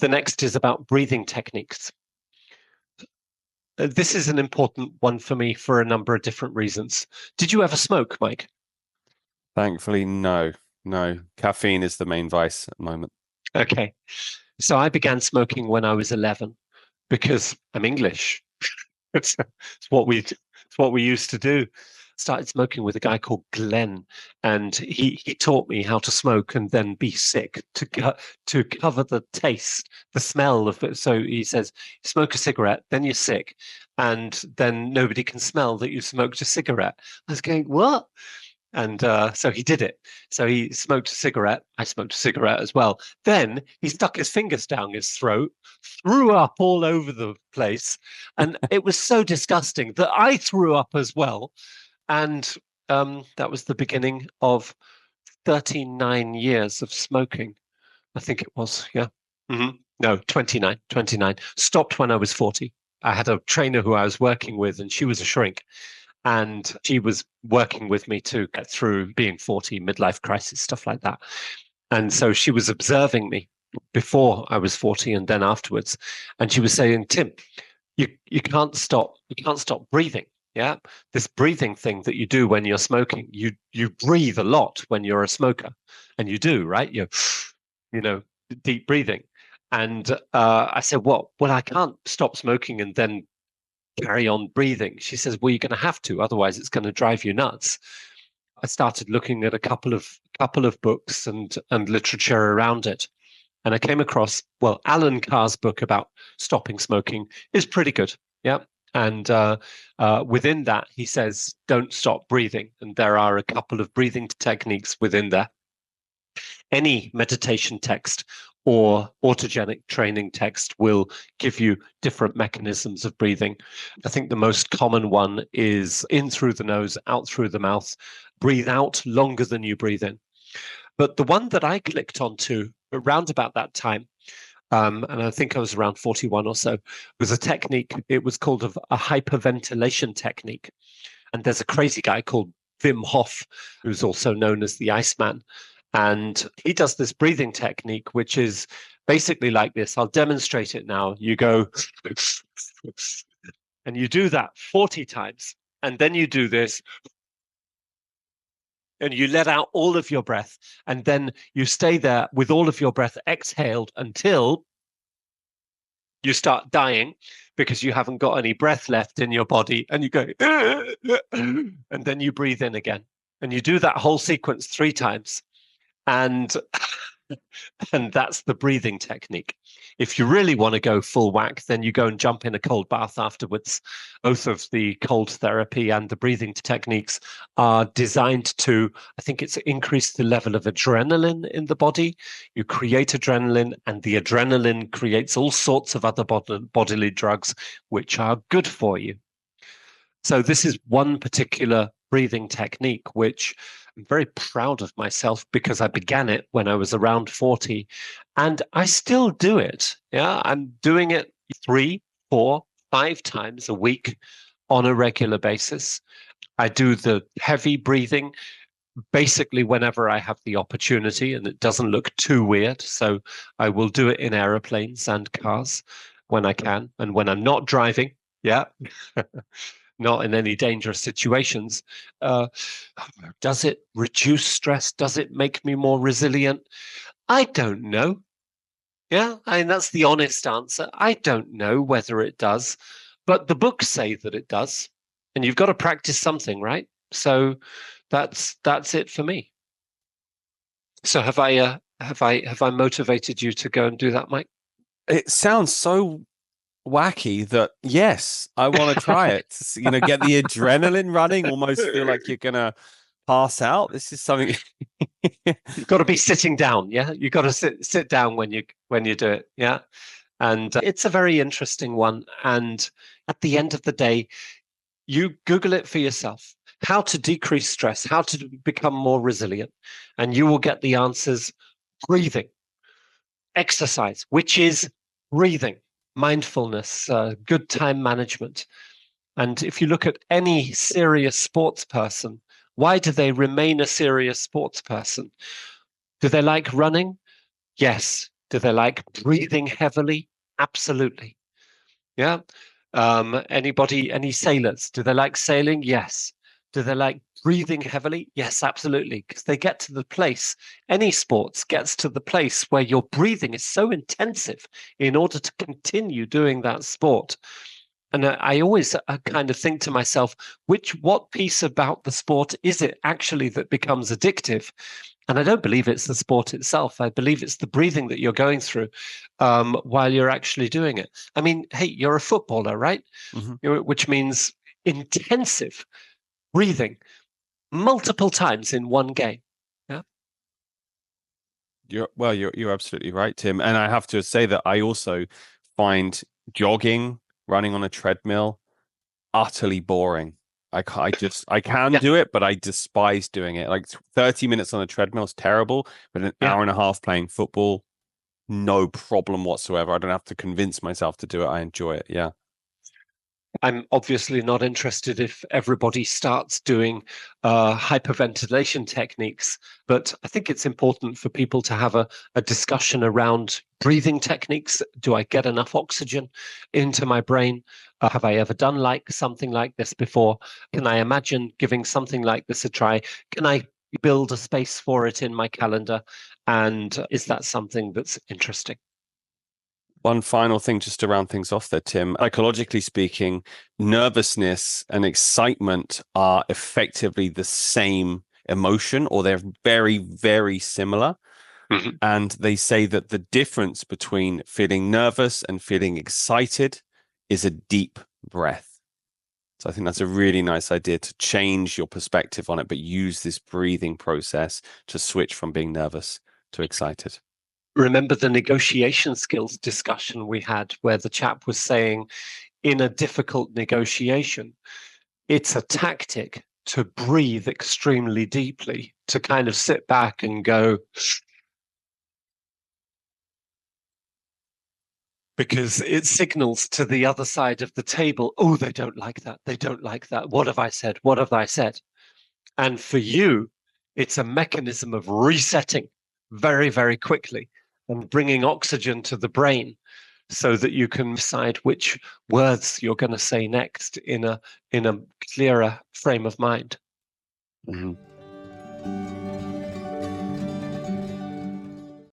The next is about breathing techniques. This is an important one for me for a number of different reasons. Did you ever smoke, Mike? Thankfully, no. No. Caffeine is the main vice at the moment. Okay. So I began smoking when I was 11 because I'm English. It's what we used to do. Started smoking with a guy called Glenn, and he taught me how to smoke and then be sick to cover the taste, the smell of it. So he says, smoke a cigarette, then you're sick, and then nobody can smell that you smoked a cigarette. I was going, what? And so he did it. So he smoked a cigarette. I smoked a cigarette as well. Then he stuck his fingers down his throat, threw up all over the place. And it was so disgusting that I threw up as well. And that was the beginning of 39 years of smoking. I think it was, yeah. No, 29, 29. Stopped when I was 40. I had a trainer who I was working with, and she was a shrink. And she was working with me to get through being 40, midlife crisis, stuff like that. And so she was observing me before I was 40 and then afterwards. And she was saying, Tim, you can't stop. You can't stop breathing. Yeah. This breathing thing that you do when you're smoking, you breathe a lot when you're a smoker. And you do, right? You know, deep breathing. And I said, well, I can't stop smoking and then carry on breathing. She says, well, you're going to have to, otherwise it's going to drive you nuts. I started looking at a couple of books and literature around it. And I came across, well, Alan Carr's book about stopping smoking is pretty good. Yeah. And within that, he says, don't stop breathing. And there are a couple of breathing techniques within there. Any meditation text or autogenic training text will give you different mechanisms of breathing. I think the most common one is in through the nose, out through the mouth. Breathe out longer than you breathe in. But the one that I clicked onto around about that time, and I think I was around 41 or so, was a technique. It was called a hyperventilation technique. And there's a crazy guy called Wim Hof, who's also known as the Iceman. And he does this breathing technique, which is basically like this. I'll demonstrate it now. You go, and you do that 40 times. And then you do this, and you let out all of your breath. And then you stay there with all of your breath exhaled until you start dying because you haven't got any breath left in your body. And you go, and then you breathe in again. And you do that whole sequence 3 times. And that's the breathing technique. If you really want to go full whack, then you go and jump in a cold bath afterwards. Both of the cold therapy and the breathing techniques are designed to, I think it's increase the level of adrenaline in the body. You create adrenaline, and the adrenaline creates all sorts of other bodily drugs, which are good for you. So this is one particular breathing technique, which I'm very proud of myself because I began it when I was around 40 and I still do it. Yeah, I'm doing it 3, 4, 5 times a week on a regular basis. I do the heavy breathing basically whenever I have the opportunity and it doesn't look too weird. So I will do it in aeroplanes and cars when I can. And when I'm not driving, yeah. Not in any dangerous situations. Does it reduce stress? Does it make me more resilient? I don't know. Yeah, I mean, that's the honest answer. I don't know whether it does, but the books say that it does. And you've got to practice something, right? So that's it for me. So have I motivated you to go and do that, Mike? It sounds so wacky that yes, I want to try it. Get the adrenaline running, almost feel like you're gonna pass out. This is something you've got to be sitting down. Yeah, you've got to sit down when you do it. Yeah, and it's a very interesting one. And at the end of the day, you Google it for yourself. How to decrease stress, how to become more resilient, and you will get the answers. Breathing, exercise, which is breathing, mindfulness, good time management. And if you look at any serious sports person, why do they remain a serious sports person? Do they like running? Yes. Do they like breathing heavily? Absolutely. Yeah. Any sailors? Do they like sailing? Yes. Do they like breathing heavily? Yes, absolutely. Because they get to the place, any sports gets to the place where your breathing is so intensive in order to continue doing that sport. And I always kind of think to myself, what piece about the sport is it actually that becomes addictive? And I don't believe it's the sport itself. I believe it's the breathing that you're going through while you're actually doing it. I mean, hey, you're a footballer, right? Which means intensive breathing multiple times in one game. Yeah. You're absolutely right, Tim. And I have to say that I also find jogging, running on a treadmill, utterly boring. I can do it, but I despise doing it. Like 30 minutes on a treadmill is terrible, but an hour and a half playing football, no problem whatsoever. I don't have to convince myself to do it. I enjoy it. Yeah. I'm obviously not interested if everybody starts doing hyperventilation techniques, but I think it's important for people to have a discussion around breathing techniques. Do I get enough oxygen into my brain? Have I ever done something like this before? Can I imagine giving something like this a try? Can I build a space for it in my calendar? And is that something that's interesting? One final thing just to round things off there, Tim. Psychologically speaking, nervousness and excitement are effectively the same emotion, or they're very, very similar. Mm-hmm. And they say that the difference between feeling nervous and feeling excited is a deep breath. So I think that's a really nice idea to change your perspective on it, but use this breathing process to switch from being nervous to excited. Remember the negotiation skills discussion we had where the chap was saying in a difficult negotiation, it's a tactic to breathe extremely deeply, to kind of sit back and go, because it signals to the other side of the table, oh, they don't like that. They don't like that. What have I said? What have I said? And for you, it's a mechanism of resetting very, very quickly and bringing oxygen to the brain so that you can decide which words you're going to say next in a clearer frame of mind. Mm-hmm.